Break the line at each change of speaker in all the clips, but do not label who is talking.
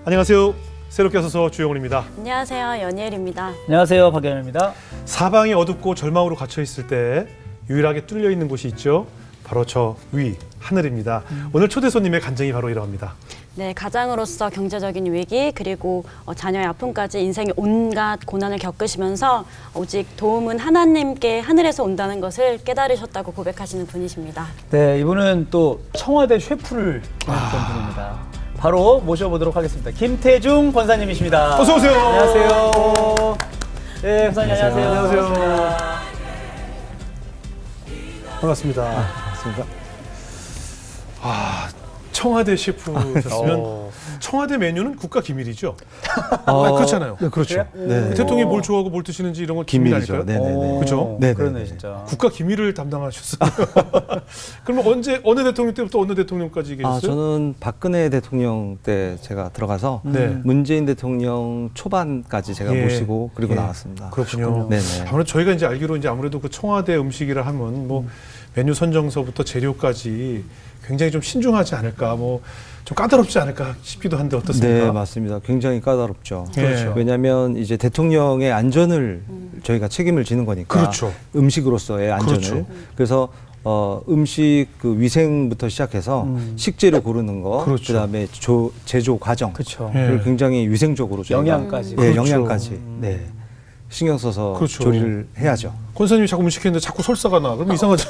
안녕하세요. 새롭게 와서 주영훈입니다.
안녕하세요. 연예일입니다.
안녕하세요. 박연입니다.
사방이 어둡고 절망으로 갇혀 있을 때 유일하게 뚫려 있는 곳이 있죠. 바로 저 위 하늘입니다. 오늘 초대 손님의 간증이 바로 이러합니다.
네, 가장으로서 경제적인 위기 그리고 자녀의 아픔까지 인생의 온갖 고난을 겪으시면서 오직 도움은 하나님께 하늘에서 온다는 것을 깨달으셨다고 고백하시는 분이십니다.
네, 이분은 또 청와대 셰프를 지냈던 분입니다. 바로 모셔보도록 하겠습니다. 김태중 권사님이십니다.
어서 오세요.
안녕하세요. 네, 권사님 안녕하세요.
안녕하세요. 반갑습니다.
반갑습니다.
청와대 셰프셨으면 청와대 메뉴는 국가 기밀이죠. 그렇잖아요.
네, 그렇죠.
네. 대통령이 뭘 좋아하고 뭘 드시는지 이런 건 기밀 아닐까요?
네네네.
그렇죠.
네,
그러네 진짜.
국가 기밀을 담당하셨어요. 그러면 언제 어느 대통령 때부터 어느 대통령까지 계셨어요?
저는 박근혜 대통령 때 제가 들어가서
네.
문재인 대통령 초반까지 제가
예.
모시고 그리고
예.
나왔습니다.
그렇군요.
네네.
아무래도 저희가 이제 알기로 이제 아무래도 그 청와대 음식이라 하면 뭐 메뉴 선정서부터 재료까지 굉장히 좀 신중하지 않을까, 뭐 좀 까다롭지 않을까 싶기도 한데 어떻습니까?
네, 맞습니다. 굉장히 까다롭죠.
그렇죠.
왜냐하면 이제 대통령의 안전을 저희가 책임을 지는 거니까.
그렇죠.
음식으로서의 안전을.
그렇죠.
그래서 음식 그 위생부터 시작해서 식재료 고르는 거,
그렇죠.
그다음에 제조 과정,
그렇죠.
를 굉장히 위생적으로 저희가
영양까지.
네,
그렇죠.
영양까지. 네. 신경 써서
그렇죠.
조리를 해야죠.
권사님이 자꾸 음식했는데 자꾸 설사가 나. 그럼 이상하죠.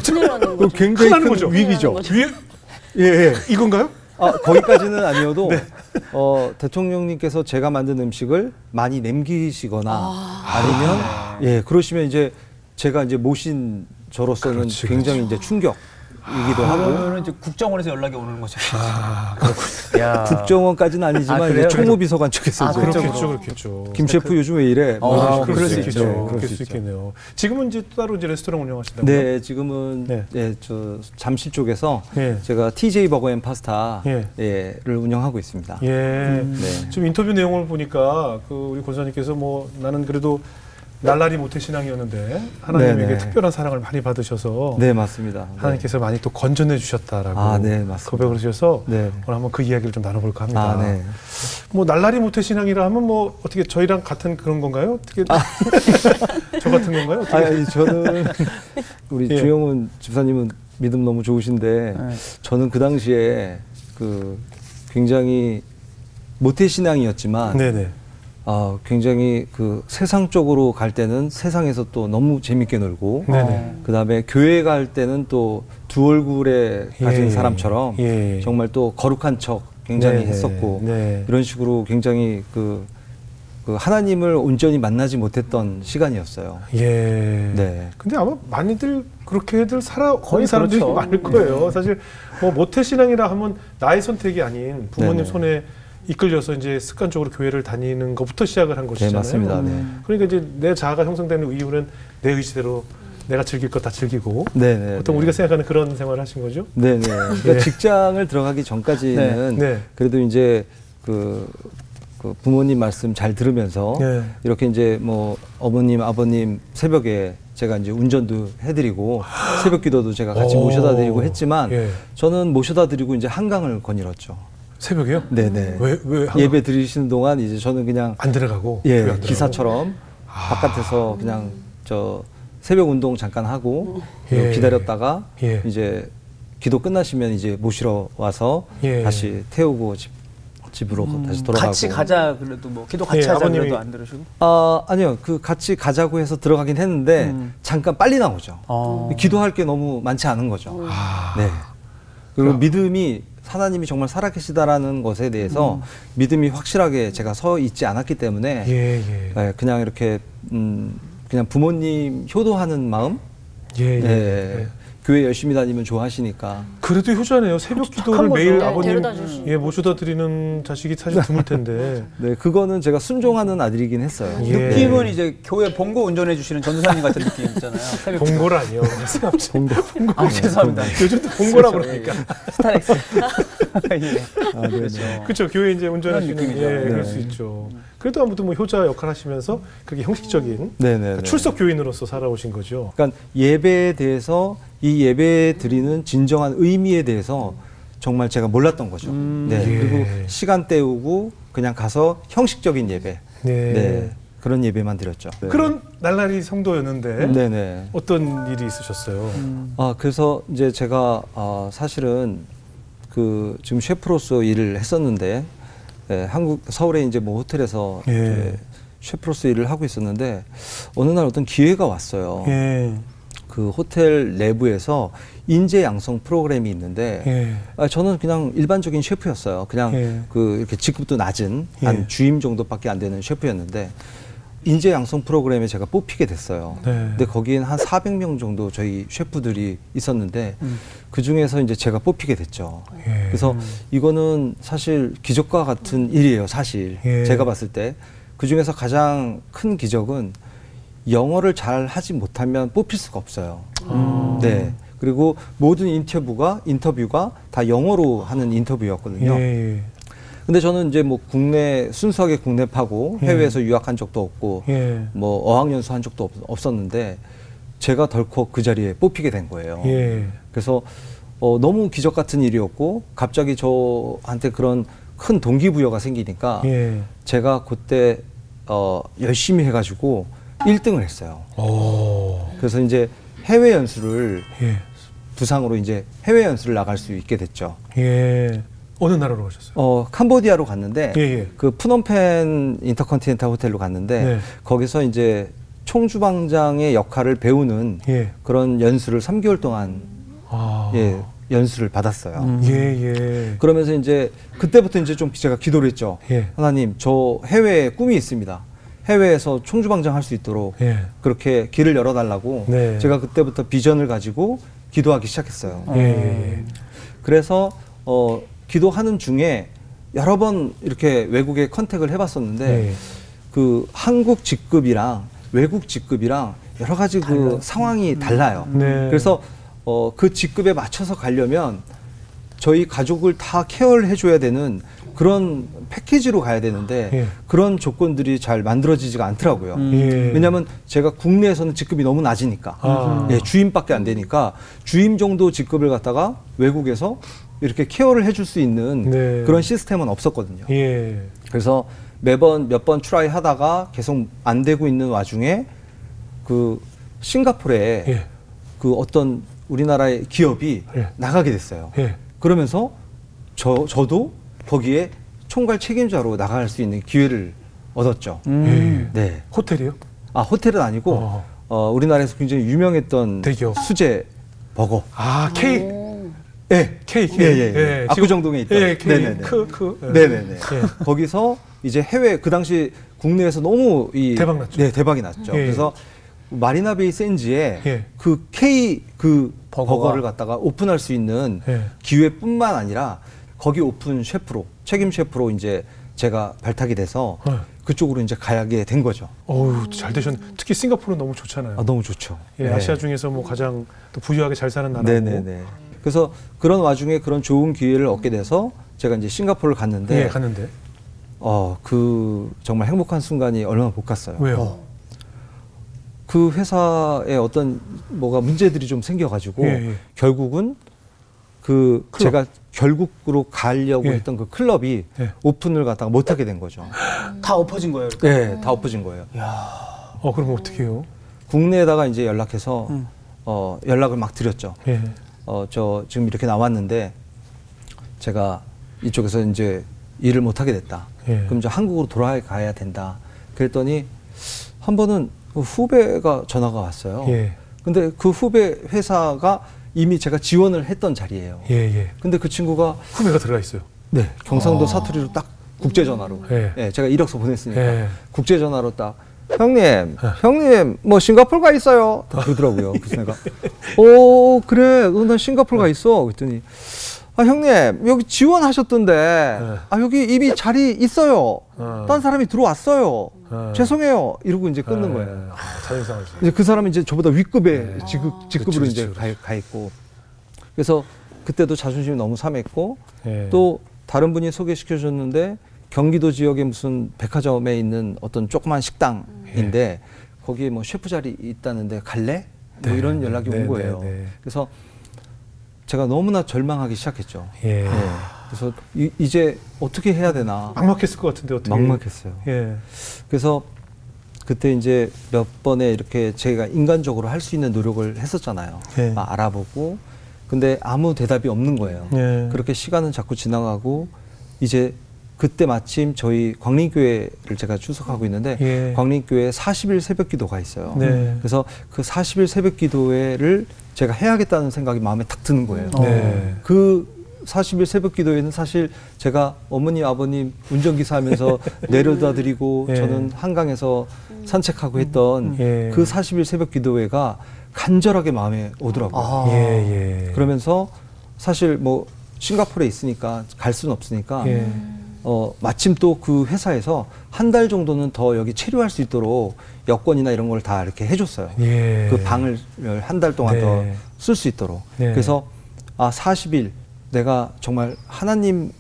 큰일 나는 거죠.
굉장히
큰일 나는
큰
거죠.
위기죠.
예. 이건가요?
거기까지는 아니어도 대통령님께서 제가 만든 음식을 많이 남기시거나 아니면 예 그러시면 이제 제가 이제 모신 저로서는
그렇지,
굉장히 이제 충격이기도 하고
그러면 이제 국정원에서 연락이 오는 거죠.
야. 국정원까지는 아니지만
그래요?
이제 총무비서관 쪽에서 이제
그렇겠죠.
김 셰프 요즘 왜 이래?
그럴 수
이제
있겠죠.
네,
그럴 수 있겠네요. 지금은 이제 따로 이제 레스토랑 운영하신다고요?
네, 지금은
네.
예, 저 잠실 쪽에서
예.
제가 TJ 버거 앤 파스타
예.
를 운영하고 있습니다.
예.
네.
지금 인터뷰 내용을 보니까 그 우리 권사님께서 뭐 나는 그래도 날라리 모태 신앙이었는데 하나님에게
네네.
특별한 사랑을 많이 받으셔서
네, 맞습니다.
하나님께서 많이 또 건져내 주셨다라고
네, 맞습니다.
고백을 하셔서
네.
오늘 한번 그 이야기를 좀 나눠볼까 합니다.
네.
뭐 날라리 모태 신앙이라 하면 뭐 어떻게 저희랑 같은 그런 건가요? 어떻게 저 같은 건가요? 어떻게?
아니, 저는 우리
예.
주영훈 집사님은 믿음 너무 좋으신데
네.
저는 그 당시에 그 굉장히 모태 신앙이었지만
네네.
굉장히 그 세상 쪽으로 갈 때는 세상에서 또 너무 재밌게 놀고
네네.
그다음에 교회 갈 때는 또 두 얼굴에 가진
예.
사람처럼
예.
정말 또 거룩한 척 굉장히
네네.
했었고
네.
이런 식으로 굉장히 그 하나님을 온전히 만나지 못했던 시간이었어요.
예.
네.
근데 아마 많이들 그렇게들 거의
거의
사람들이
그렇죠.
많을 거예요. 사실 뭐 모태 신앙이라 하면 나의 선택이 아닌 부모님
네네.
손에 이끌려서 이제 습관적으로 교회를 다니는 것부터 시작을 한 것이잖아요.
네, 맞습니다. 네.
그러니까 이제 내 자아가 형성되는 이유는 내 의지대로 내가 즐길 것 다 즐기고
네네.
보통 우리가 생각하는 그런 생활을 하신 거죠?
네네. 그러니까 직장을 들어가기 전까지는
네.
그래도 이제 그 부모님 말씀 잘 들으면서
네.
이렇게 이제 뭐 어머님, 아버님 새벽에 제가 이제 운전도 해드리고 새벽 기도도 제가 같이 모셔다 드리고 했지만
예.
저는 모셔다 드리고 이제 한강을 거닐었죠.
새벽에요?
네네.
왜
예배 드리시는 동안 이제 저는 그냥
안 들어가고
예,
교회 안 들어가고?
기사처럼 바깥에서 그냥 저 새벽 운동 잠깐 하고
예.
기다렸다가
예.
이제 기도 끝나시면 이제 모시러 와서
예.
다시 태우고 집으로 다시 돌아가고.
같이 가자 그래도 뭐 기도 같이
예,
하자
아버님이-
그래도 안 들으시고.
아니요. 그 같이 가자고 해서 들어가긴 했는데 잠깐 빨리 나오죠. 기도할 게 너무 많지 않은 거죠. 네. 그리고 믿음이 하나님이 정말 살아계시다라는 것에 대해서 믿음이 확실하게 제가 서 있지 않았기 때문에
예.
네, 그냥 이렇게 그냥 부모님 효도하는 마음.
예.
네. 교회 열심히 다니면 좋아하시니까.
그래도 효자네요. 새벽 기도를
착한
매일
거죠.
아버님
데려다 주시고.
모셔다 드리는 자식이 사실 드물 텐데.
네, 그거는 제가 순종하는 아들이긴 했어요.
예.
느낌은 이제 교회 봉고 운전해 주시는 전도사님 같은 느낌 있잖아요. 새벽
봉고라니요.
아, 죄송합니다.
요즘도 봉고라고 그러니까.
스타렉스. 예.
그렇죠.
그렇죠. 교회 이제 운전하시는
그런 느낌이죠.
예, 그럴
네.
수 있죠. 그래도 아무튼 뭐 효자 역할 하시면서 그게 형식적인
네네.
출석 교인으로서 살아오신 거죠.
그러니까 예배에 대해서 이 예배 드리는 진정한 의미에 대해서 정말 제가 몰랐던 거죠. 네.
예.
그리고 시간 때우고 그냥 가서 형식적인 예배.
네.
네. 그런 예배만 드렸죠. 네.
그런 날라리 성도였는데
네네.
어떤 일이 있으셨어요?
그래서 이제 제가 사실은 그 지금 셰프로서 일을 했었는데 한국 서울에 이제 뭐 호텔에서
예.
이제 셰프로서 일을 하고 있었는데 어느 날 어떤 기회가 왔어요.
예.
그 호텔 내부에서 인재 양성 프로그램이 있는데 저는 그냥 일반적인 셰프였어요. 그냥 그 이렇게 직급도 낮은 한 주임 정도밖에 안 되는 셰프였는데 인재 양성 프로그램에 제가 뽑히게 됐어요.
네.
근데 거기엔 한 400명 정도 저희 셰프들이 있었는데 그 중에서 이제 제가 뽑히게 됐죠. 그래서 이거는 사실 기적과 같은 일이에요, 사실. 제가 봤을 때. 그 중에서 가장 큰 기적은 영어를 잘 하지 못하면 뽑힐 수가 없어요. 네. 그리고 모든 인터뷰가 다 영어로 하는 인터뷰였거든요. 근데 저는 이제 뭐 순수하게 국내파고 해외에서 유학한 적도 없고 뭐 어학연수 한 적도 없었는데 제가 덜컥 그 자리에 뽑히게 된 거예요. 그래서 너무 기적 같은 일이었고 갑자기 저한테 그런 큰 동기부여가 생기니까 제가 그때 열심히 해가지고 1등을 했어요. 그래서 이제 해외 연수를 부상으로 이제 해외 연수를 나갈 수 있게 됐죠.
어느 나라로 가셨어요?
캄보디아로 갔는데 그 푸놈펜 인터컨티넨탈 호텔로 갔는데 거기서 이제 총주방장의 역할을 배우는 그런 연수를 3개월 동안 연수를 받았어요. 그러면서 이제 그때부터 이제 좀 제가 기도를 했죠. 하나님, 저 해외에 꿈이 있습니다. 해외에서 총주방장 할 수 있도록 그렇게 길을 열어달라고 제가 그때부터 비전을 가지고 기도하기 시작했어요. 그래서 기도하는 중에 여러 번 이렇게 외국에 컨택을 해봤었는데 그 한국 직급이랑 외국 직급이랑 여러 가지 그 상황이 달라요. 그래서 그 직급에 맞춰서 가려면 저희 가족을 다 케어를 해줘야 되는 그런 패키지로 가야 되는데 그런 조건들이 잘 만들어지지가 않더라고요. 왜냐하면 제가 국내에서는 직급이 너무 낮으니까 주임밖에 안 되니까 주임 정도 직급을 갖다가 외국에서 이렇게 케어를 해줄 수 있는 그런 시스템은 없었거든요. 그래서 매번 몇 번 트라이 하다가 계속 안 되고 있는 와중에 그 싱가포르에 그 어떤 우리나라의 기업이 나가게 됐어요. 그러면서 저도 거기에 총괄 책임자로 나갈 수 있는 기회를 얻었죠. 네.
호텔이요?
호텔은 아니고 우리나라에서 굉장히 유명했던
대기업.
수제 버거.
K.
K. 압구정동에 있던.
네네네.
네네네. 거기서 이제 해외 그 당시 국내에서 너무
대박 났죠.
네, 대박이 났죠. 그래서 마리나 베이 샌즈에 그 K 버거를 갖다가 오픈할 수 있는 기회뿐만 아니라 거기 오픈 셰프로 책임 셰프로 이제 제가 발탁이 돼서 그쪽으로 이제 가게 된 거죠.
어우, 잘 되셨네. 특히 싱가포르는 너무 좋잖아요.
너무 좋죠.
아시아 중에서 뭐 가장 또 부유하게 잘 사는 나라고.
네네네. 그래서 그런 와중에 그런 좋은 기회를 얻게 돼서 제가 이제 싱가포르를 갔는데. 그 정말 행복한 순간이 얼마나 못 갔어요.
왜요?
그 회사에 어떤 뭐가 문제들이 좀 생겨가지고 결국은 그 클럽. 제가 결국으로 가려고 했던 그 클럽이 오픈을 갖다가 못하게 된 거죠.
다 엎어진 거예요?
네, 다 엎어진 거예요.
그럼 어떻게 해요?
국내에다가 이제 연락해서 연락을 막 드렸죠. 저 지금 이렇게 나왔는데 제가 이쪽에서 이제 일을 못하게 됐다. 그럼 이제 한국으로 돌아가야 된다. 그랬더니 한 번은 그 후배가 전화가 왔어요. 근데 그 후배 회사가 이미 제가 지원을 했던 자리예요. 근데 그 친구가
후배가 들어가 있어요.
네, 경상도 사투리로 딱 국제 전화로. 제가 이력서 보냈으니까 국제 전화로 딱 형님 뭐 싱가포르 가 있어요. 딱 그러더라고요. 그래서 내가 그래, 난 싱가포르 가 있어. 그랬더니 형님 여기 지원하셨던데 여기 이미 자리 있어요. 딴 사람이 들어왔어요. 죄송해요. 이러고 이제 끊는 거예요.
자존심상하지.
이제 그 사람이 이제 저보다 윗급의 직급으로 이제 가 있고. 그래서 그때도 자존심이 너무 상했고 또 다른 분이 소개시켜 줬는데 경기도 지역에 무슨 백화점에 있는 어떤 조그만 식당인데 거기에 뭐 셰프 자리 있다는데 갈래? 뭐 이런 연락이 온 거예요. 그래서 제가 너무나 절망하기 시작했죠.
예.
예. 그래서 이제 어떻게 해야 되나.
막막했을 것 같은데 어떻게?
막막했어요.
예.
그래서 그때 이제 몇 번에 이렇게 제가 인간적으로 할 수 있는 노력을 했었잖아요.
예.
막 알아보고. 근데 아무 대답이 없는 거예요.
예.
그렇게 시간은 자꾸 지나가고 이제 그때 마침 저희 광림교회를 제가 출석하고 있는데
예.
광림교회에 40일 새벽 기도가 있어요.
네.
그래서 그 40일 새벽 기도회를 제가 해야겠다는 생각이 마음에 탁 드는 거예요.
네.
그 40일 새벽 기도회는 사실 제가 어머니 아버님 운전기사 하면서 내려다 드리고
예.
저는 한강에서 산책하고 했던
예.
그 40일 새벽 기도회가 간절하게 마음에 오더라고요.
아.
예. 예.
그러면서 사실 뭐 싱가포르에 있으니까 갈 수는 없으니까
예.
마침 또 그 회사에서 한 달 정도는 더 여기 체류할 수 있도록 여권이나 이런 걸 다 이렇게 해줬어요.
예.
그 방을 한 달 동안
네.
더 쓸 수 있도록.
네.
그래서 40일 내가 정말 하나님을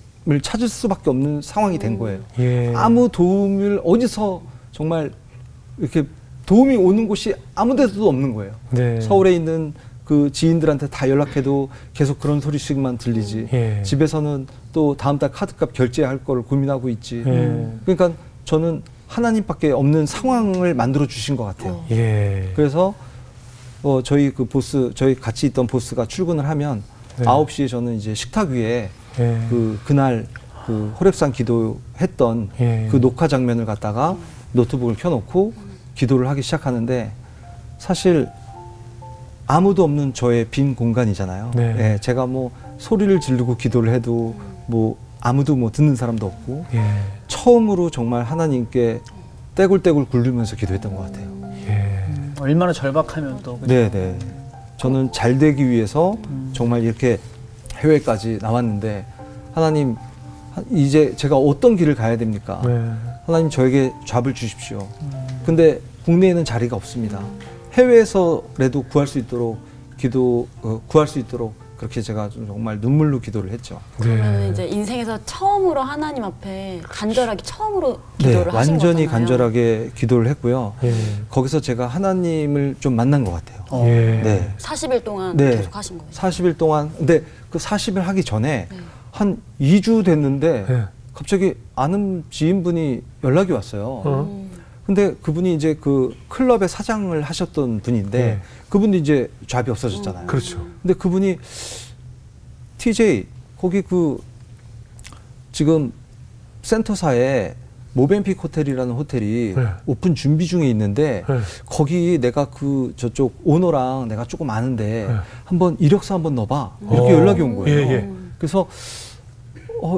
찾을 수밖에 없는 상황이 된 거예요.
예.
아무 도움을 어디서 정말 이렇게 도움이 오는 곳이 아무 데도 없는 거예요.
네.
서울에 있는 그 지인들한테 다 연락해도 계속 그런 소리씩만 들리지.
예.
집에서는 또 다음 달 카드값 결제할 걸 고민하고 있지.
예.
그러니까 저는 하나님밖에 없는 상황을 만들어 주신 것 같아요.
예.
그래서 저희 그 보스, 저희 같이 있던 보스가 출근을 하면
네.
9시에 저는 이제 식탁 위에
예.
그날 그 호렙산 기도했던
예.
그 녹화 장면을 갖다가 노트북을 켜놓고 기도를 하기 시작하는데 사실 아무도 없는 저의 빈 공간이잖아요.
네.
예, 제가 뭐 소리를 지르고 기도를 해도 뭐 아무도 뭐 듣는 사람도 없고
예.
처음으로 정말 하나님께 떼굴떼굴 굴리면서 기도했던 것 같아요.
예.
얼마나 절박하면 또. 그죠?
네네. 저는 잘 되기 위해서 정말 이렇게 해외까지 나왔는데 하나님 이제 제가 어떤 길을 가야 됩니까?
네.
하나님 저에게 잡을 주십시오. 근데 국내에는 자리가 없습니다. 해외에서라도 구할 수 있도록 구할 수 있도록 그렇게 제가 정말 눈물로 기도를 했죠.
그러면 이제 인생에서 처음으로 하나님 앞에 간절하게 처음으로
네,
기도를 하신 거잖아요.
완전히 간절하게 기도를 했고요.
예.
거기서 제가 하나님을 좀 만난 것 같아요.
예.
네.
40일 동안
네.
계속 하신 거예요.
40일 동안 근데 그 40일 하기 전에
네.
한 2주 됐는데
네.
갑자기 아는 지인분이 연락이 왔어요. 근데 그분이 이제 그 클럽의 사장을 하셨던 분인데
네.
그분도 이제 잡이 없어졌잖아요.
그렇죠.
근데 그분이 TJ 거기 그 지금 센터사에 모벤픽 호텔이라는 호텔이
네.
오픈 준비 중에 있는데
네.
거기 내가 그 저쪽 오너랑 내가 조금 아는데
네.
한번 이력서 한번 넣어봐 이렇게 연락이 온 거예요.
예, 예.
그래서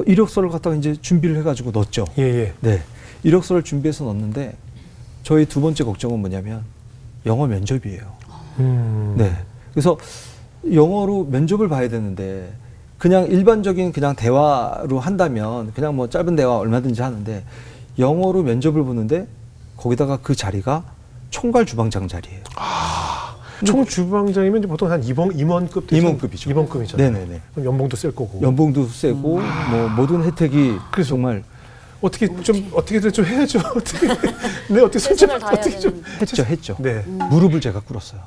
이력서를 갖다가 이제 준비를 해가지고 넣었죠.
예, 예.
네, 이력서를 준비해서 넣었는데 저희 두 번째 걱정은 뭐냐면 영어 면접이에요. 네, 그래서 영어로 면접을 봐야 되는데 그냥 일반적인 그냥 대화로 한다면 그냥 뭐 짧은 대화 얼마든지 하는데 영어로 면접을 보는데 거기다가 그 자리가 총괄 주방장 자리예요.
총 주방장이면 이제 보통 한 임원급 되죠?
임원급이죠.
임원급이잖아요.
네네네.
그럼 연봉도 셀 거고.
연봉도 세고 뭐 모든 혜택이
그래서
정말
어떻게든 좀 해야죠. 어떻게 어떻게
최선을 다해야
어떻게 좀
했죠.
네.
무릎을 제가 꿇었어요.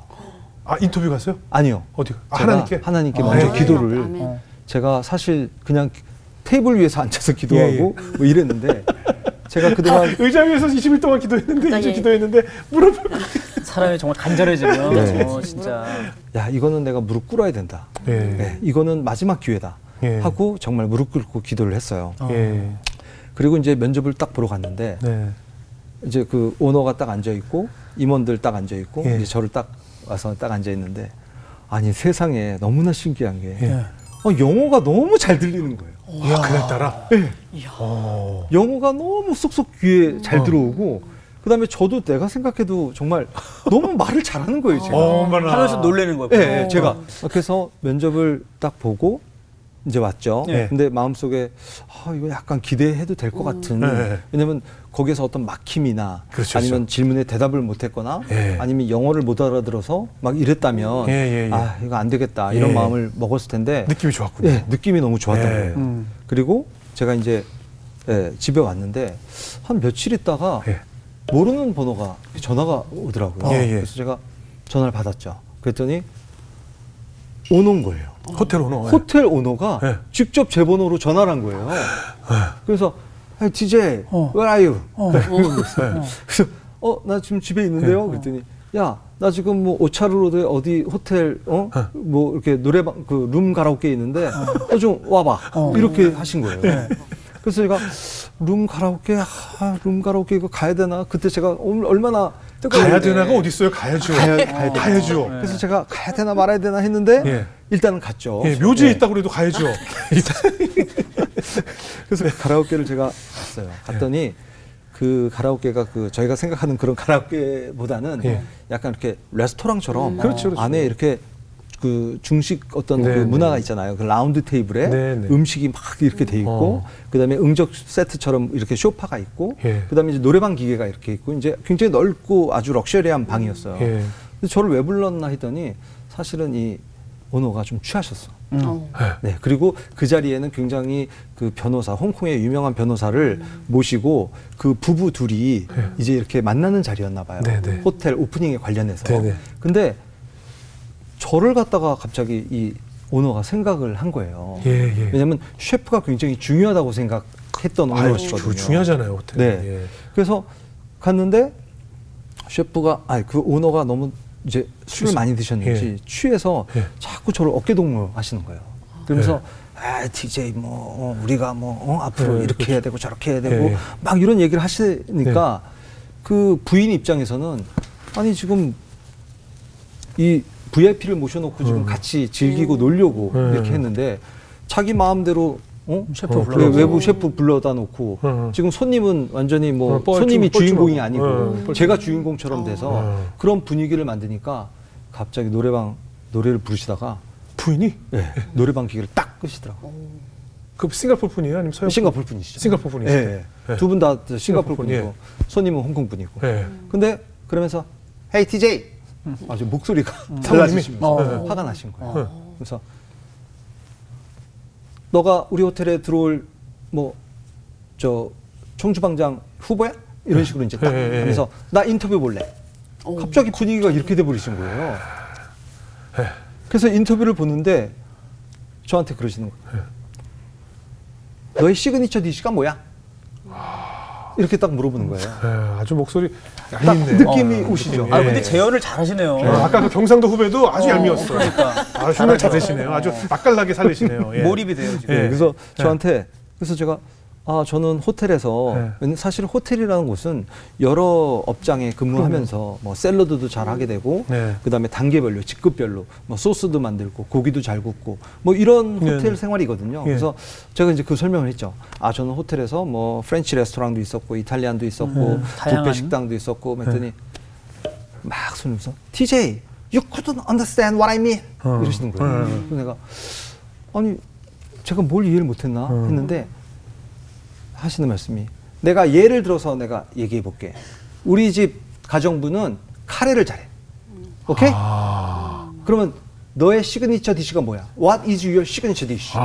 아 인터뷰 갔어요?
아니요.
어디?
제가
하나님께?
먼저
네.
기도를
아멘.
제가 사실 그냥 테이블 위에서 앉아서 기도하고
예,
뭐 이랬는데 제가 그동안
의자 위에서 20일 동안 기도했는데
예.
기도했는데 무릎을
사람이 정말 간절해지면
네.
진짜.
야 이거는 내가 무릎 꿇어야 된다.
예.
네, 이거는 마지막 기회다
예.
하고 정말 무릎 꿇고 기도를 했어요.
예.
그리고 이제 면접을 딱 보러 갔는데
네.
이제 그 오너가 딱 앉아 있고 임원들 딱 앉아 있고
예.
이제 저를 딱 와서 딱 앉아 있는데 아니 세상에 너무나 신기한 게
예.
영어가 너무 잘 들리는 거예요.
그날따라.
네.
어.
영어가 너무 쏙쏙 귀에 잘 들어오고 그다음에 저도 내가 생각해도 정말 너무 말을 잘하는 거예요. 제가.
어머나.
하면서 놀래는 거예요.
네, 제가 그래서 면접을 딱 보고 이제 왔죠.
네.
근데 마음속에 이거 약간 기대해도 될 것 같은.
네.
왜냐면 거기서 어떤 막힘이나
그렇죠,
아니면
그렇죠.
질문에 대답을 못했거나
네.
아니면 영어를 못 알아들어서 막 이랬다면
예.
이거 안 되겠다 이런
예.
마음을 먹었을 텐데
느낌이 좋았군요.
네, 느낌이 너무 좋았던
예.
거예요. 그리고 제가 이제 집에 왔는데 한 며칠 있다가
예.
모르는 번호가 전화가 오더라고요.
예, 예.
그래서 제가 전화를 받았죠. 그랬더니 오너인 거예요.
호텔 오너.
호텔 오너가
네.
직접 제 번호로 전화를 한 거예요. 그래서 hey, TJ, where are you? 그래서 나 지금 집에 있는데요. 그랬더니 야, 나 지금 뭐 오차루로드에 어디 호텔 뭐 이렇게 노래방 그 룸 가라오케 있는데 좀 와봐. 이렇게 하신 거예요. 그래서 제가 룸 가라오케 이거 가야 되나? 그때 제가 얼마나
가야 되나가 어디 있어요? 가야죠. 가야죠.
그래서 제가 가야 되나 말아야 되나 했는데
예.
일단은 갔죠.
예, 묘지에 있다고 그래도 가야죠.
그래서 가라오케를 제가 갔어요. 갔더니 그 가라오케가 저희가 생각하는 그런 가라오케보다는
예.
약간 이렇게 레스토랑처럼
그렇죠.
안에 이렇게 그 중식 어떤
네,
그 문화가
네.
있잖아요. 그 라운드 테이블에
네, 네.
음식이 막 이렇게 돼 있고, 그다음에 응적 세트처럼 이렇게 소파가 있고,
예.
그다음에 이제 노래방 기계가 이렇게 있고, 이제 굉장히 넓고 아주 럭셔리한 방이었어요.
예.
근데 저를 왜 불렀나 했더니 사실은 이 오너가 좀 취하셨어. 네, 그리고 그 자리에는 굉장히 그 변호사, 홍콩의 유명한 변호사를 모시고 그 부부 둘이 이제 이렇게 만나는 자리였나 봐요.
네네.
호텔 오프닝에 관련해서.
네네.
근데 저를 갖다가 갑자기 이 오너가 생각을 한 거예요.
예.
왜냐하면 셰프가 굉장히 중요하다고 생각했던 오너시거든요.
중요하잖아요, 호텔.
네.
예.
그래서 갔는데 셰프가 그 오너가 너무 이제 술을 많이 드셨는지 취해서 자꾸 저를 어깨 동무하시는 거예요. 그러면서 DJ 우리가 앞으로 이렇게 해야 되고 저렇게 해야 되고 막 이런 얘기를 하시니까 그 부인 입장에서는 아니 지금 이 VIP를 모셔놓고 지금 같이 즐기고 놀려고 이렇게 했는데 자기 마음대로
셰프
외부 셰프 불러다 놓고 지금 손님은 완전히 뭐 손님이 주인공이 아니고 제가 주인공처럼 돼서 그런 분위기를 만드니까 갑자기 노래를 부르시다가
부인이?
네, 노래방 기계를 딱 끄시더라고.
그 싱가포르 분이에요? 아니면 서양?
싱가포르 분이시죠.
싱가포르 분이시죠.
네. 두 분 다 싱가포르 분이고 손님은 홍콩 분이고. 근데 그러면서 Hey TJ 아주 목소리가 달라지시면서 화가 나신 거예요. 그래서 너가 우리 호텔에 들어올 총주방장 후보야? 이런 식으로 이제 딱 하면서 나 인터뷰 볼래. 갑자기 분위기가 이렇게 돼버리신 거예요. 그래서 인터뷰를 보는데 저한테 그러시는 거예요. 너의 시그니처 디시가 뭐야? 이렇게 딱 물어보는 거예요.
아주 목소리
딱
얄밉네.
느낌이 오시죠.
근데 재연을 잘하시네요.
아까 그 경상도 후배도 아주 얄미웠어.
그러니까.
흉내 잘 내시네요. 아주 맛깔나게 살리시네요. 예.
몰입이 돼요, 지금.
그래서 저한테 그래서 제가 저는 호텔에서 사실 호텔이라는 곳은 여러 업장에 근무하면서 뭐 샐러드도 잘 하게 되고 그다음에 단계별로 직급별로 뭐 소스도 만들고 고기도 잘 굽고 뭐 이런 호텔 생활이거든요. 그래서 제가 이제 그 설명을 했죠. 저는 호텔에서 뭐 프렌치 레스토랑도 있었고 이탈리안도 있었고 뷔페 식당도 있었고 했더니 막 손님서 TJ you couldn't understand what I mean 이러시는 거예요. 그래서 내가 아니 제가 뭘 이해를 못했나 했는데 하시는 말씀이 내가 예를 들어서 내가 얘기해 볼게. 우리 집 가정부는 카레를 잘해. 오케이? 그러면 너의 시그니처 디시가 뭐야? What is your signature dish?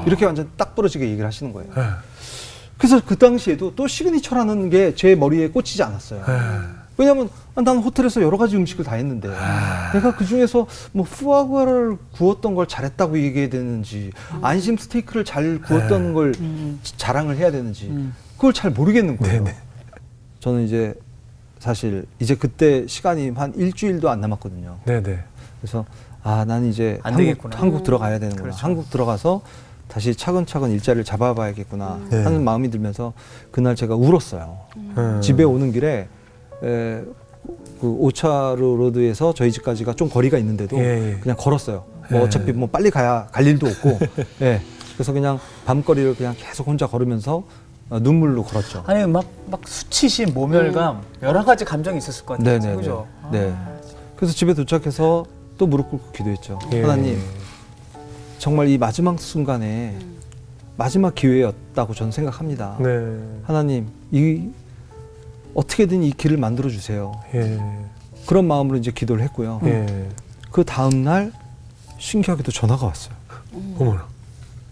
이렇게 완전 딱 부러지게 얘기를 하시는 거예요. 그래서 그 당시에도 또 시그니처라는 게 제 머리에 꽂히지 않았어요. 왜냐하면 나는 호텔에서 여러 가지 음식을 다 했는데 내가 그 중에서 뭐 푸아그라를 구웠던 걸 잘했다고 얘기해야 되는지 안심 스테이크를 잘 구웠던 걸 자랑을 해야 되는지 그걸 잘 모르겠는 거예요. 저는 이제 사실 이제 그때 시간이 한 일주일도 안 남았거든요. 그래서 나는 이제 한국 들어가야 되는구나. 그렇죠. 한국 들어가서 다시 차근차근 일자리를 잡아봐야겠구나 하는 마음이 들면서 그날 제가 울었어요. 집에 오는 길에 그 오차루 로드에서 저희 집까지가 좀 거리가 있는데도 그냥 걸었어요. 뭐 어차피 뭐 빨리 갈 일도 없고. 그래서 그냥 밤거리를 그냥 계속 혼자 걸으면서 눈물로 걸었죠.
아니 막 수치심, 모멸감 여러 가지 감정이 있었을 것 같아요. 그죠?
그래서 집에 도착해서 또 무릎 꿇고 기도했죠. 하나님, 정말 이 마지막 순간에 마지막 기회였다고 저는 생각합니다. 하나님, 어떻게든 이 길을 만들어 주세요. 그런 마음으로 이제 기도를 했고요. 그 다음 날 신기하게도 전화가 왔어요.
어머나.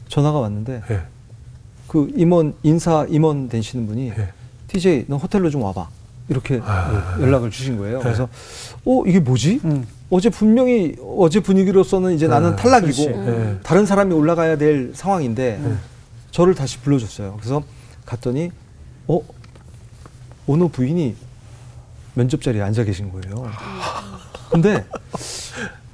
전화가 왔는데 그 임원 되시는 분이 TJ 너 호텔로 좀 와봐. 이렇게 연락을 주신 거예요. 그래서 이게 뭐지? 어제 분명히 어제 분위기로서는 이제 나는 탈락이고 다른 사람이 올라가야 될 상황인데 저를 다시 불러줬어요. 그래서 갔더니 어느 부인이 면접 자리에 앉아 계신 거예요. 근데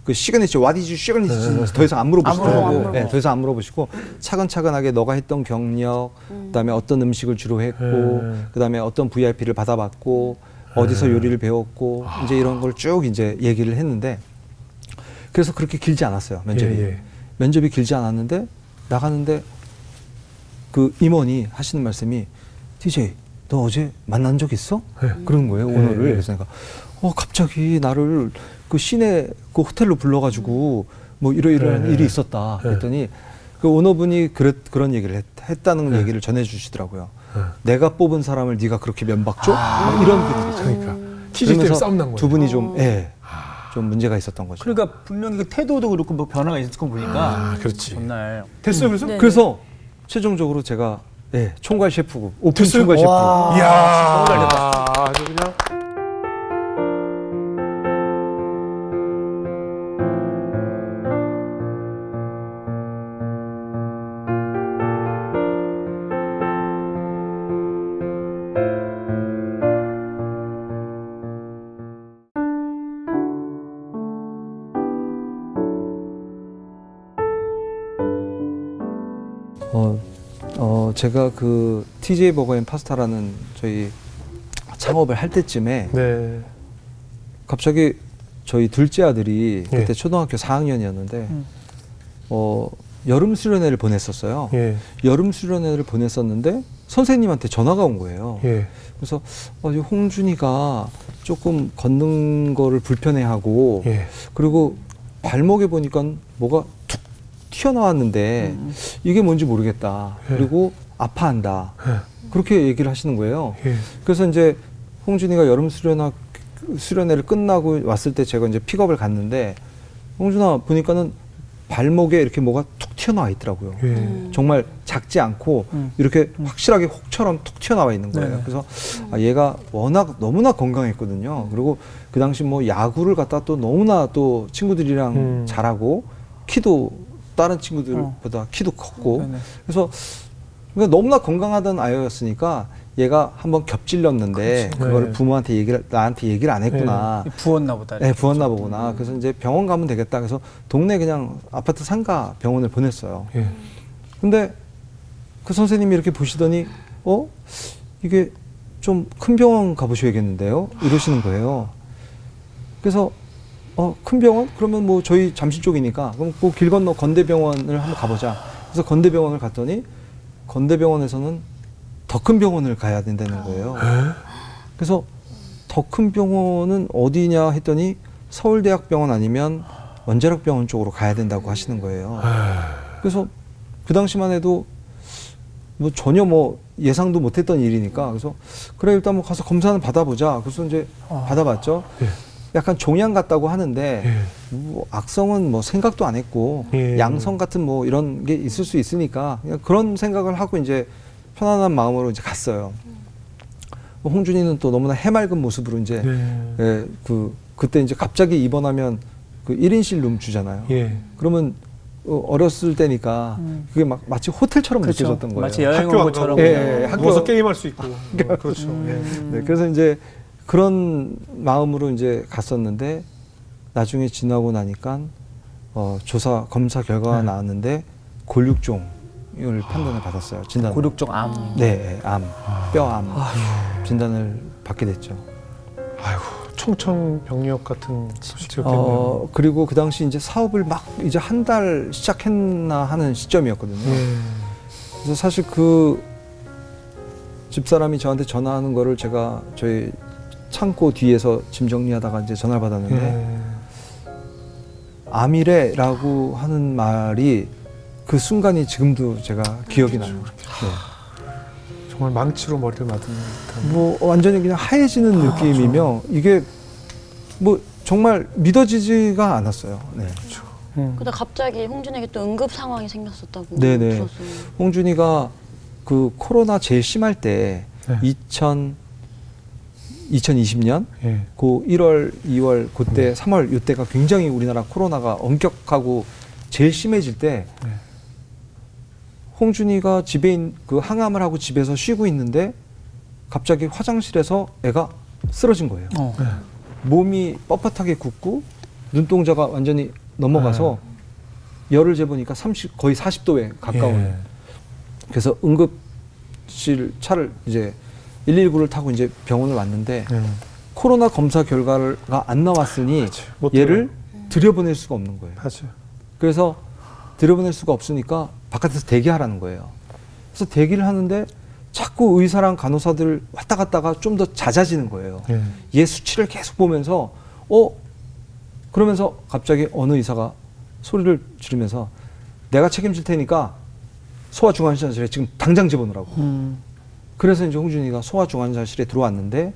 그 시그니처 What is your signature? 더 이상 안 물어보시더라고요. 네, 더 이상 안 물어보시고 차근차근하게 너가 했던 경력, 그다음에 어떤 음식을 주로 했고, 그다음에 어떤 VIP를 받아봤고, 어디서 요리를 배웠고, 이제 이런 걸 쭉 이제 얘기를 했는데, 그래서 그렇게 길지 않았어요 면접이. 면접이 길지 않았는데 나가는데 그 임원이 하시는 말씀이 TJ 너 어제 만난 적 있어? 그러는 거예요 오너를. 그래서 내가 갑자기 나를 그 시내 그 호텔로 불러가지고 뭐 이러이러한 일이 있었다 그랬더니 그 오너분이 그런 얘기를 했다는 얘기를 전해주시더라고요. 내가 뽑은 사람을 네가 그렇게 면박줘? 뭐 이런 분위기죠.
그러니까 TJ 때문에 싸움 난 거예요.
두 분이 좀 문제가 있었던 거죠.
그러니까 분명히 그 태도도 그렇고 뭐 변화가 있었을 거 보니까.
그렇지.
전날.
됐어요 그래서?
네.
그래서 최종적으로 제가 총괄 셰프고 오픈 총괄 셰프.
이야, 아주 그냥.
제가 그 TJ 버거 앤 파스타라는 저희 창업을 할 때쯤에 갑자기 저희 둘째 아들이 그때 초등학교 4학년이었는데 여름 수련회를 보냈었어요. 여름 수련회를 보냈었는데 선생님한테 전화가 온 거예요. 그래서 홍준이가 조금 걷는 거를 불편해하고 그리고 발목에 보니까 뭐가 툭 튀어나왔는데 이게 뭔지 모르겠다. 그리고 아파한다. 그렇게 얘기를 하시는 거예요. 그래서 이제 홍준이가 여름 수련회를 끝나고 왔을 때 제가 이제 픽업을 갔는데 홍준아 보니까는 발목에 이렇게 뭐가 툭 튀어나와 있더라고요. 정말 작지 않고 이렇게 확실하게 혹처럼 툭 튀어나와 있는 거예요. 그래서 얘가 워낙 너무나 건강했거든요. 그리고 그 당시 뭐 야구를 갖다 또 너무나 또 친구들이랑 잘하고 키도 다른 친구들보다 키도 컸고 그래서 그러니까 너무나 건강하던 아이였으니까 얘가 한번 겹질렸는데 그거를 부모한테 나한테 얘기를 안 했구나.
부었나 보다.
네, 부었나 보구나. 그래서 이제 병원 가면 되겠다. 그래서 동네 그냥 아파트 상가 병원을 보냈어요. 근데 그 선생님이 이렇게 보시더니 이게 좀 큰 병원 가보셔야겠는데요? 이러시는 거예요. 그래서 큰 병원? 그러면 뭐 저희 잠실 쪽이니까 그럼 그 길 건너 건대병원을 한번 가보자. 그래서 건대병원을 갔더니 건대병원에서는 더 큰 병원을 가야 된다는 거예요. 그래서 더 큰 병원은 어디냐 했더니 서울대학병원 아니면 원자력병원 쪽으로 가야 된다고 하시는 거예요. 그래서 그 당시만 해도 뭐 전혀 뭐 예상도 못했던 일이니까 그래서 그래 일단 뭐 가서 검사는 받아보자. 그래서 이제 받아봤죠. 약간 종양 같다고 하는데 뭐 악성은 뭐 생각도 안 했고 양성 같은 뭐 이런 게 있을 수 있으니까 그냥 그런 생각을 하고 이제 편안한 마음으로 이제 갔어요. 홍준이는 또 너무나 해맑은 모습으로 이제 그때 이제 갑자기 입원하면 그 1인실 룸 주잖아요. 그러면 어렸을 때니까 그게 막 마치 호텔처럼 느껴졌던 거예요.
마치 여행 온 것처럼.
학교에서 게임할 수 있고. 그렇죠.
네, 그래서 이제 그런 마음으로 이제 갔었는데 나중에 지나고 나니까 검사 결과가 나왔는데 골육종을 판단을 받았어요. 진단.
골육종 암.
네, 암, 뼈암 진단을 받게 됐죠.
아이고, 청천벽력 같은 소식이었겠네요.
그리고 그 당시 이제 사업을 막 이제 한 달 시작했나 하는 시점이었거든요. 그래서 사실 그 집사람이 저한테 전화하는 거를 제가 저희 창고 뒤에서 짐 정리하다가 이제 전화를 받았는데 암이래라고 하는 말이 그 순간이 지금도 제가 기억이 나요.
정말 망치로 머리를 맞은 듯한.
뭐 완전히 그냥 하얘지는 느낌이며 이게 뭐 정말 믿어지지가 않았어요. 네.
근데 갑자기 홍준에게 또 응급 상황이 생겼었다고
네네.
들었어요.
홍준이가 그 코로나 제일 심할 때 2020년
예.
그 1월, 2월, 그때 3월 이때가 굉장히 우리나라 코로나가 엄격하고 제일 심해질 때
네.
홍준이가 집에 그 항암을 하고 집에서 쉬고 있는데 갑자기 화장실에서 애가 쓰러진 거예요.
네.
몸이 뻣뻣하게 굳고 눈동자가 완전히 넘어가서 열을 재보니까 거의 40도에 가까운.
예.
그래서 응급실 차를 이제 119를 타고 이제 병원을 왔는데 코로나 검사 결과가 안 나왔으니
못
얘를 들여보낼 수가 없는 거예요.
맞아요.
그래서 들여보낼 수가 없으니까 바깥에서 대기하라는 거예요. 그래서 대기를 하는데 자꾸 의사랑 간호사들 왔다 갔다가 좀 더 잦아지는 거예요.
예.
얘 수치를 계속 보면서 그러면서 갑자기 어느 의사가 소리를 지르면서 내가 책임질 테니까 소아중환자실에 지금 당장 집어넣으라고. 그래서 이제 홍준이가 소아중환자실에 들어왔는데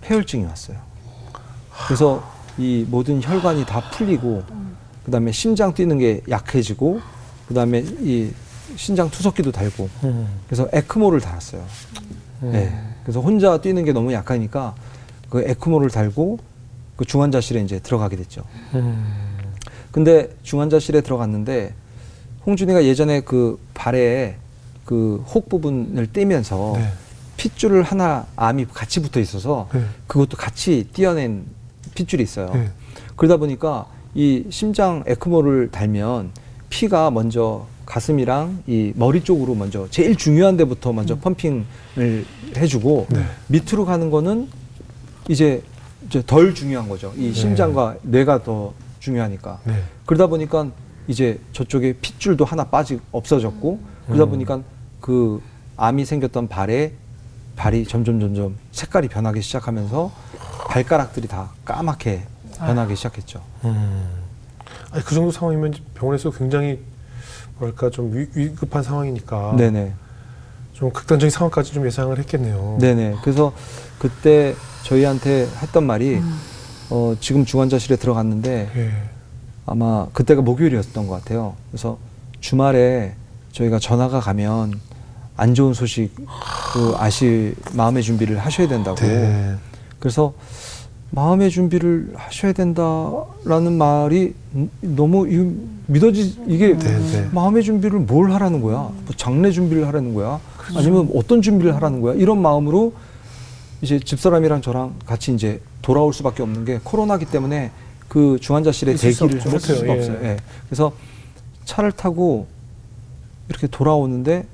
폐혈증이 왔어요. 그래서 이 모든 혈관이 다 풀리고 그다음에 심장 뛰는 게 약해지고 그다음에 이 신장 투석기도 달고 그래서 에크모를 달았어요. 네. 그래서 혼자 뛰는 게 너무 약하니까 그 에크모를 달고 그 중환자실에 이제 들어가게 됐죠. 근데 중환자실에 들어갔는데 홍준이가 예전에 그 발에 그 혹 부분을 떼면서
네.
핏줄을 하나 암이 같이 붙어 있어서
네.
그것도 같이 띄어낸 핏줄이 있어요.
네.
그러다 보니까 이 심장 에크모를 달면 피가 먼저 가슴이랑 이 머리 쪽으로 먼저 제일 중요한 데부터 먼저 펌핑을 해주고
네.
밑으로 가는 거는 이제 덜 중요한 거죠. 이 심장과 뇌가 더 중요하니까.
네.
그러다 보니까 이제 저쪽에 핏줄도 하나 없어졌고 그러다 보니까 그 암이 생겼던 발이 점점 색깔이 변하기 시작하면서 발가락들이 다 까맣게 변하기 시작했죠.
아니, 그 정도 상황이면 병원에서 굉장히 뭐랄까 좀 위급한 상황이니까
네네.
좀 극단적인 상황까지 좀 예상을 했겠네요.
네네. 그래서 그때 저희한테 했던 말이 지금 중환자실에 들어갔는데
예.
아마 그때가 목요일이었던 것 같아요. 그래서 주말에 저희가 전화가 가면 안 좋은 소식 마음의 준비를 하셔야 된다고.
네.
그래서 마음의 준비를 하셔야 된다라는 말이 너무 이게
네.
마음의 준비를 뭘 하라는 거야? 뭐 장례 준비를 하라는 거야? 아니면 어떤 준비를 하라는 거야? 이런 마음으로 이제 집사람이랑 저랑 같이 이제 돌아올 수밖에 없는 게 코로나기 때문에 그 중환자실에 대기를 할 수가 없어요. 예. 그래서 차를 타고 이렇게 돌아오는데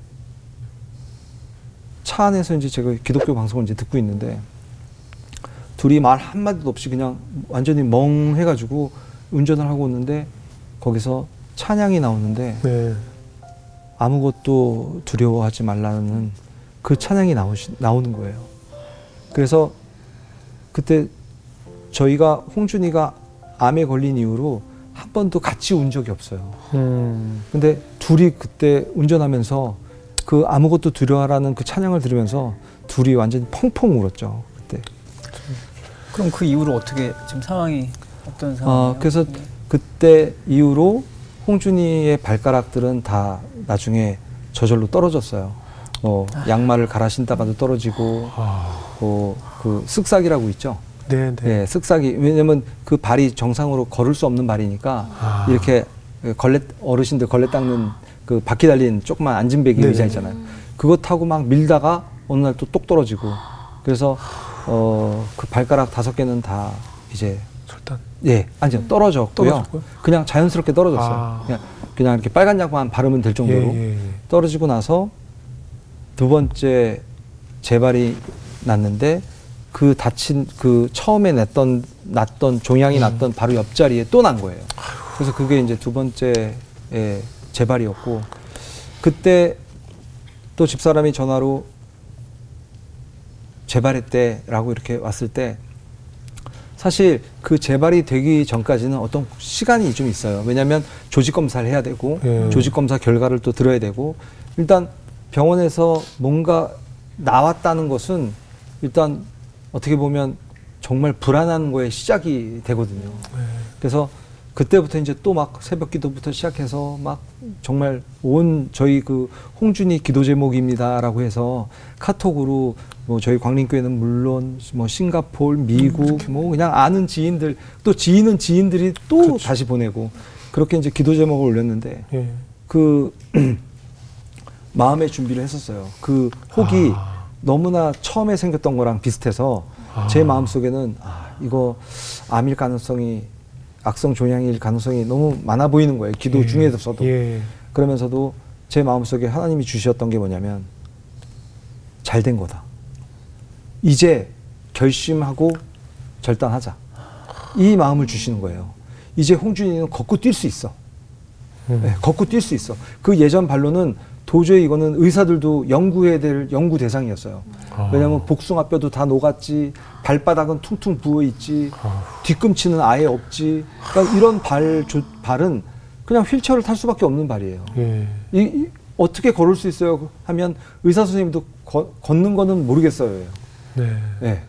차 안에서 이제 제가 기독교 방송을 이제 듣고 있는데 둘이 말 한마디도 없이 그냥 완전히 멍해가지고 운전을 하고 오는데 거기서 찬양이 나오는데
네.
아무것도 두려워하지 말라는 그 찬양이 나오는 거예요. 그래서 그때 저희가 홍준이가 암에 걸린 이후로 한 번도 같이 운 적이 없어요. 근데 둘이 그때 운전하면서 그 아무것도 두려워하라는 그 찬양을 들으면서 둘이 완전히 펑펑 울었죠. 그때.
그럼 그 이후로 어떻게 지금 상황이 어떤 상황이에요?
그래서 그때 이후로 홍준이의 발가락들은 다 나중에 저절로 떨어졌어요. 양말을 갈아 신다가도 떨어지고, 그 쓱싹이라고 있죠.
네.
네, 쓱싹이. 왜냐면 그 발이 정상으로 걸을 수 없는 발이니까 이렇게 어르신들 걸레 닦는 그 바퀴 달린 조그만 앉은배기 의자 있잖아요. 그거 타고 막 밀다가 어느 날 또 똑 떨어지고. 그래서 그 발가락 5개는 다 이제
절단.
예, 아니요, 떨어졌고요. 그냥 자연스럽게 떨어졌어요. 그냥 이렇게 빨간 약만 바르면 될 정도로 떨어지고 나서 두 번째 재발이 났는데 그 처음에 났던 종양이 났던 바로 옆자리에 또 난 거예요. 그래서 그게 이제 두 번째 재발이었고 그때 또 집사람이 전화로 재발했대라고 이렇게 왔을 때 사실 그 재발이 되기 전까지는 어떤 시간이 좀 있어요. 왜냐하면 조직 검사를 해야 되고 조직 검사 결과를 또 들어야 되고 일단 병원에서 뭔가 나왔다는 것은 일단 어떻게 보면 정말 불안한 거에 시작이 되거든요. 그래서 그때부터 이제 또 막 새벽 기도부터 시작해서 막 정말 온 저희 그 홍준이 기도 제목입니다라고 해서 카톡으로 뭐 저희 광림교회는 물론 뭐 싱가포르, 미국 뭐 그냥 아는 지인들 또 지인은 지인들이 또
그렇죠.
다시 보내고 그렇게 이제 기도 제목을 올렸는데
예.
그 마음의 준비를 했었어요. 그 혹이 너무나 처음에 생겼던 거랑 비슷해서 제 마음속에는 이거 암일 가능성이 악성 종양일 가능성이 너무 많아 보이는 거예요. 기도 중에서도.
예.
그러면서도 제 마음속에 하나님이 주셨던 게 뭐냐면 잘 된 거다. 이제 결심하고 절단하자. 이 마음을 주시는 거예요. 이제 홍준이는 걷고 뛸 수 있어. 네, 걷고 뛸 수 있어. 그 예전 발로는 도저히 이거는 의사들도 연구해야 될 연구 대상이었어요. 왜냐하면 복숭아뼈도 다 녹았지, 발바닥은 퉁퉁 부어있지, 뒤꿈치는 아예 없지. 그러니까 이런 발은 그냥 휠체어를 탈 수밖에 없는 발이에요.
예.
어떻게 걸을 수 있어요? 하면 의사 선생님도 걷는 거는 모르겠어요.
네.
네.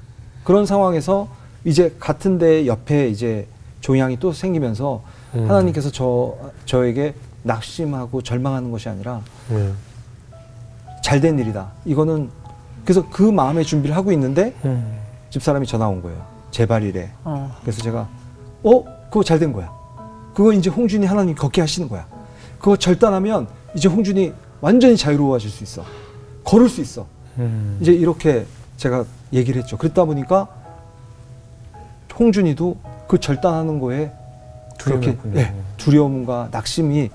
그런 상황에서 이제 같은 데 옆에 이제 종양이 또 생기면서 하나님께서 저에게 낙심하고 절망하는 것이 아니라 잘된 일이다. 이거는 그래서 그 마음의 준비를 하고 있는데 집사람이 전화 온 거예요. 재발이래. 그래서 제가 그거 잘된 거야. 그거 이제 홍준이 하나님 걷게 하시는 거야. 그거 절단하면 이제 홍준이 완전히 자유로워질 수 있어. 걸을 수 있어. 이제 이렇게 제가 얘기를 했죠. 그랬다 보니까 홍준이도 그 절단하는 거에 그렇게 두려움과 낙심이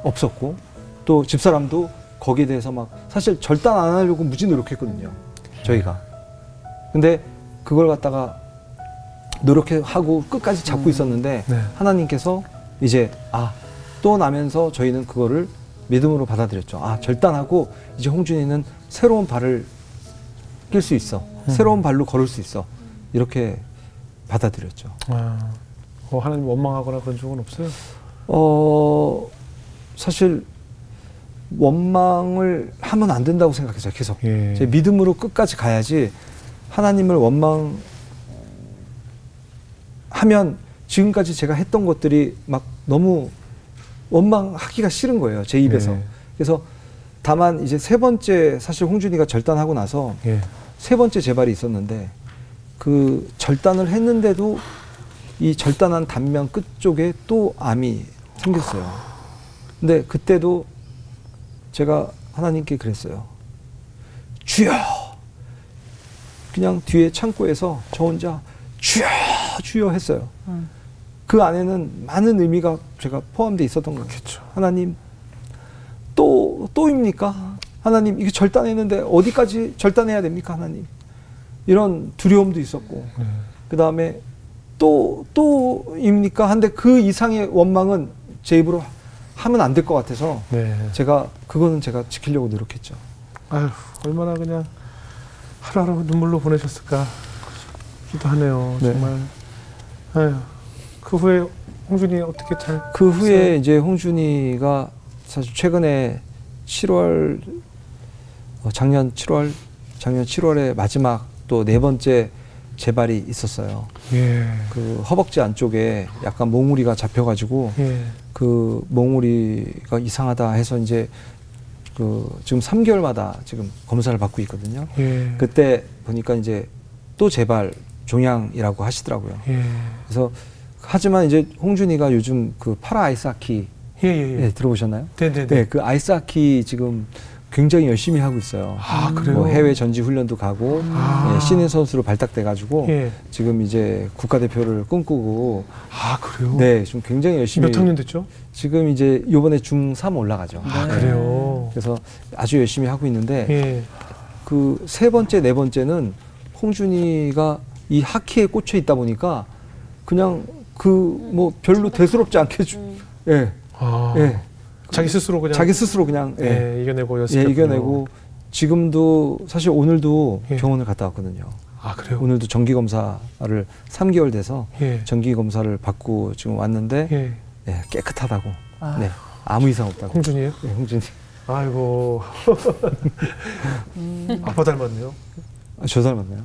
없었고 또 집사람도 거기에 대해서 막 사실 절단 안 하려고 무지 노력했거든요. 저희가. 근데 그걸 갖다가 노력하고 끝까지 잡고 있었는데 하나님께서 이제 또 나면서 저희는 그거를 믿음으로 받아들였죠. 절단하고 이제 홍준이는 새로운 발을 낄 수 있어. 새로운 발로 걸을 수 있어. 이렇게 받아들였죠.
하나님 원망하거나 그런 적은 없어요?
사실 원망을 하면 안 된다고 생각했어요. 계속. 제 믿음으로 끝까지 가야지 하나님을 원망하면 지금까지 제가 했던 것들이 막 너무 원망하기가 싫은 거예요. 제 입에서. 그래서 다만 이제 세 번째 사실 홍준이가 절단하고 나서 세 번째 재발이 있었는데 그 절단을 했는데도 이 절단한 단면 끝쪽에 또 암이 생겼어요. 근데 그때도 제가 하나님께 그랬어요. 주여! 그냥 뒤에 창고에서 저 혼자 주여! 주여! 했어요. 그 안에는 많은 의미가 제가 포함되어 있었던 거겠죠. 하나님, 또입니까? 하나님, 이게 절단했는데 어디까지 절단해야 됩니까? 하나님. 이런 두려움도 있었고, 그 다음에 또입니까? 한데 그 이상의 원망은 제 입으로 하면 안 될 것 같아서 그거는 제가 지키려고 노력했죠.
아유, 얼마나 그냥 하루하루 눈물로 보내셨을까 싶기도 하네요. 정말. 아유, 그 후에 홍준이 어떻게 잘?
그 후에 이제 홍준이가 사실 최근에 7월, 작년 7월에 마지막 또 네 번째 재발이 있었어요. 그 허벅지 안쪽에 약간 몽우리가 잡혀가지고 그 몽우리가 이상하다 해서 이제 그 지금 3개월마다 지금 검사를 받고 있거든요. 그때 보니까 이제 또 재발 종양이라고 하시더라고요. 그래서 하지만 이제 홍준이가 요즘 그 파라 아이스하키 들어보셨나요? 네, 그 아이스하키 지금 굉장히 열심히 하고 있어요.
그래요?
뭐 해외 전지 훈련도 가고 신인 선수로 발탁돼가지고 지금 이제 국가대표를 꿈꾸고.
그래요?
네, 좀 굉장히 열심히.
몇 학년 됐죠?
지금 이제 이번에 중3 올라가죠.
그래요?
그래서 아주 열심히 하고 있는데 그 세 번째, 네 번째는 홍준이가 이 하키에 꽂혀 있다 보니까 그냥 그 뭐 별로 대수롭지 않게
자기 스스로 그냥 이겨내고
이겨내고 지금도 사실 오늘도 병원을 갔다 왔거든요.
그래요?
오늘도 정기 검사를 3개월 돼서 정기 검사를 받고 지금 왔는데 깨끗하다고. 아무 이상 없다고.
홍준이에요?
네, 홍준이.
아이고. 아빠 닮았네요.
저 닮았나요?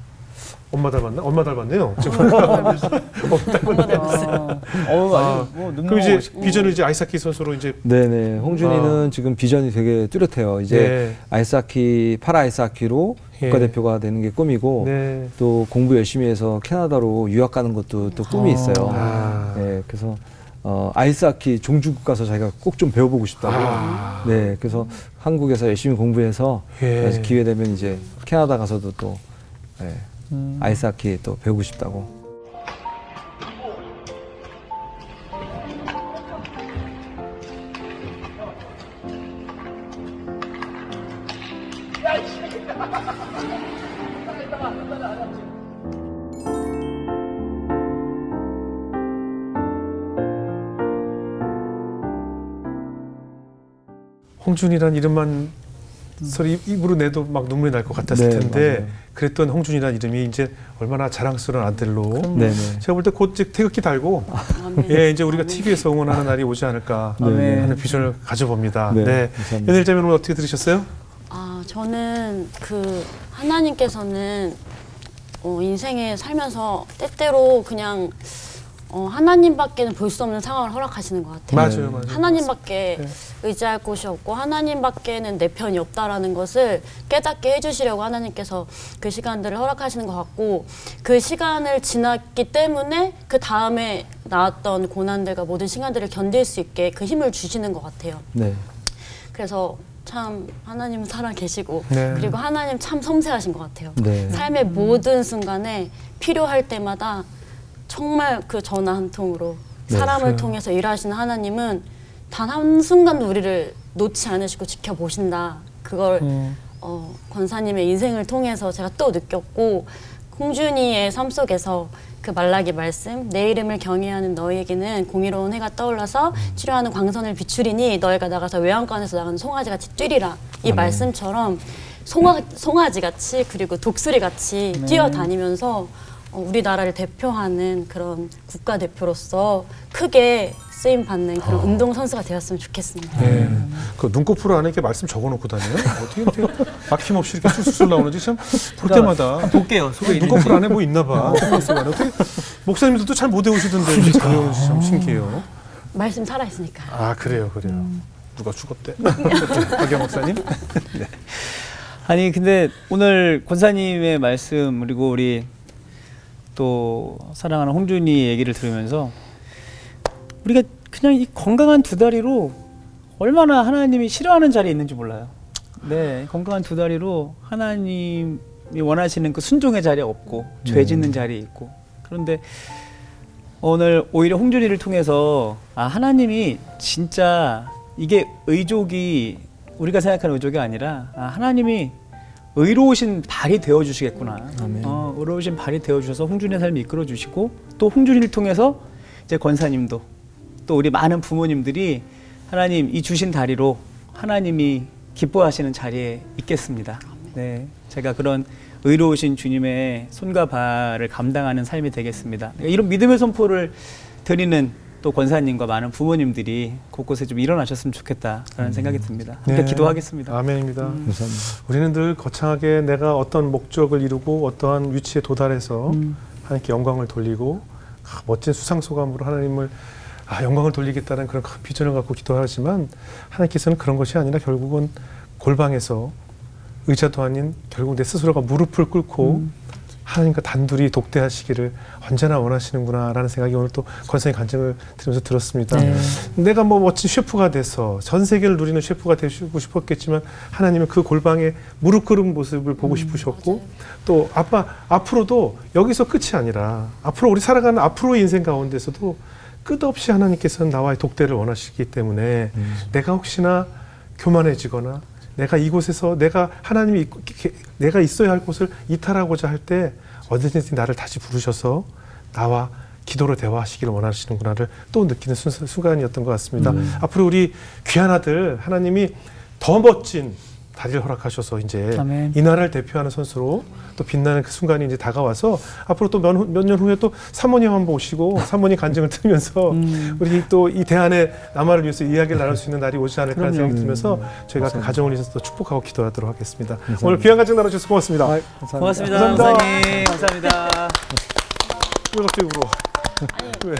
엄마 닮았나? 엄마 닮았네요. 지금 엄마 닮았네요.
그럼
이제 비전을 이제 아이스하키 선수로 이제
네네. 홍준이는 지금 비전이 되게 뚜렷해요. 이제
네.
아이스하키, 파라 아이스하키로 국가대표가 되는 게 꿈이고
네.
또 공부 열심히 해서 캐나다로 유학 가는 것도 또 꿈이 있어요.
아.
네, 그래서 아이스하키 종주국 가서 자기가 꼭 좀 배워보고 싶다고. 네, 그래서 한국에서 열심히 공부해서
예.
기회 되면 이제 캐나다 가서도 또 네, 아이스하키 또 배우고 싶다고.
홍준이란 이름만 소리 입으로 내도 막 눈물이 날 것 같았을
네,
텐데
맞아요.
그랬던 홍준이란 이름이 이제 얼마나 자랑스러운 아들로
네네.
제가 볼 때 곧 태극기 달고 예 이제 우리가 TV에서 응원하는 날이 오지 않을까
네.
하는 비전을 가져봅니다.
네,
네.
감사합니다.
연일자매는 어떻게 들으셨어요?
저는 하나님께서는 인생에 살면서 때때로 그냥 하나님밖에는 볼 수 없는 상황을 허락하시는 것 같아요.
맞아요, 맞아요.
하나님밖에
네.
의지할 곳이 없고 하나님밖에는 내 편이 없다라는 것을 깨닫게 해주시려고 하나님께서 그 시간들을 허락하시는 것 같고 그 시간을 지났기 때문에 그 다음에 나왔던 고난들과 모든 시간들을 견딜 수 있게 그 힘을 주시는 것 같아요.
네.
그래서 참 하나님은 살아계시고
네.
그리고 하나님 참 섬세하신 것 같아요.
네.
삶의 모든 순간에 필요할 때마다 정말 그 전화 한 통으로
네,
사람을
그래요.
통해서 일하시는 하나님은 단 한순간도 우리를 놓지 않으시고 지켜보신다. 그걸 권사님의 인생을 통해서 제가 또 느꼈고 홍준이의 삶 속에서 그 말라기 말씀 내 이름을 경외하는 너희에게는 공의로운 해가 떠올라서 치료하는 광선을 비추리니 너희가 나가서 외양간에서 나가는 송아지같이 뛰리라. 이 말씀처럼 송아지같이 그리고 독수리같이 뛰어다니면서 우리나라를 대표하는 그런 국가대표로서 크게 쓰임받는 그런 운동선수가 되었으면 좋겠습니다.
네. 그 눈꺼풀 안에 이렇게 말씀 적어놓고 다녀요? 어떻게 이렇게 막힘없이 이렇게 술술 나오는지 참 볼 때마다
볼게요. 속에
눈꺼풀 안에 뭐 있나 봐. 어떻게 목사님들도 잘 못 외우시던데 참 신기해요.
말씀 살아있으니까.
아 그래요. 누가 죽었대? 박영 목사님? 네.
아니 근데 오늘 권사님의 말씀 그리고 우리 또 사랑하는 홍준이 얘기를 들으면서 우리가 그냥 이 건강한 두 다리로 얼마나 하나님이 싫어하는 자리에 있는지 몰라요. 네, 건강한 두 다리로 하나님이 원하시는 그 순종의 자리에 없고 죄 짓는 자리에 있고 그런데 오늘 오히려 홍준이를 통해서 하나님이 진짜 이게 의족이 우리가 생각하는 의족이 아니라 하나님이 의로우신 발이 되어주시겠구나. 의로우신 발이 되어주셔서 홍준이의 삶을 이끌어주시고 또 홍준이를 통해서 이제 권사님도 또 우리 많은 부모님들이 하나님 이 주신 다리로 하나님이 기뻐하시는 자리에 있겠습니다. 네, 제가 그런 의로우신 주님의 손과 발을 감당하는 삶이 되겠습니다. 이런 믿음의 선포를 드리는 또 권사님과 많은 부모님들이 곳곳에 좀 일어나셨으면 좋겠다라는 생각이 듭니다. 함께 기도하겠습니다.
아멘입니다.
감사합니다.
우리는 늘 거창하게 내가 어떤 목적을 이루고 어떠한 위치에 도달해서 하나님께 영광을 돌리고 멋진 수상소감으로 하나님을 영광을 돌리겠다는 그런 큰 비전을 갖고 기도하지만 하나님께서는 그런 것이 아니라 결국은 골방에서 의자도 아닌 결국 내 스스로가 무릎을 꿇고 하나님과 단둘이 독대하시기를 언제나 원하시는구나라는 생각이 오늘 또 권사님 간증을 들으면서 들었습니다. 내가 뭐 멋진 셰프가 돼서 전 세계를 누리는 셰프가 되시고 싶었겠지만 하나님은 그 골방에 무릎 꿇은 모습을 보고 싶으셨고 또 앞으로도 여기서 끝이 아니라 앞으로 우리 살아가는 앞으로의 인생 가운데서도 끝없이 하나님께서는 나와의 독대를 원하시기 때문에 내가 혹시나 교만해지거나 내가 이곳에서 내가 있어야 할 곳을 이탈하고자 할 때 언제든지 나를 다시 부르셔서 나와 기도로 대화하시기를 원하시는구나를 또 느끼는 순간이었던 것 같습니다. 앞으로 우리 귀한 아들 하나님이 더 멋진 다리를 허락하셔서 이제
아멘.
이 나라를 대표하는 선수로 또 빛나는 그 순간이 이제 다가와서 앞으로 또 몇 년 후에 또 사모님 한번 오시고 사모님 간증을 들으면서 우리 또 이 대한의 남아를 위해서 이야기를 나눌 수 있는 날이 오지 않을까 하는 생각이 들면서 저희가 그 가정을 위해서 또 축복하고 기도하도록 하겠습니다. 감사합니다. 오늘 귀한 간증 나눠주셔서 고맙습니다.
감사합니다.
고맙습니다.
감사합니다.
목사님. 감사합니다.
왜 갑자기 울어? 왜?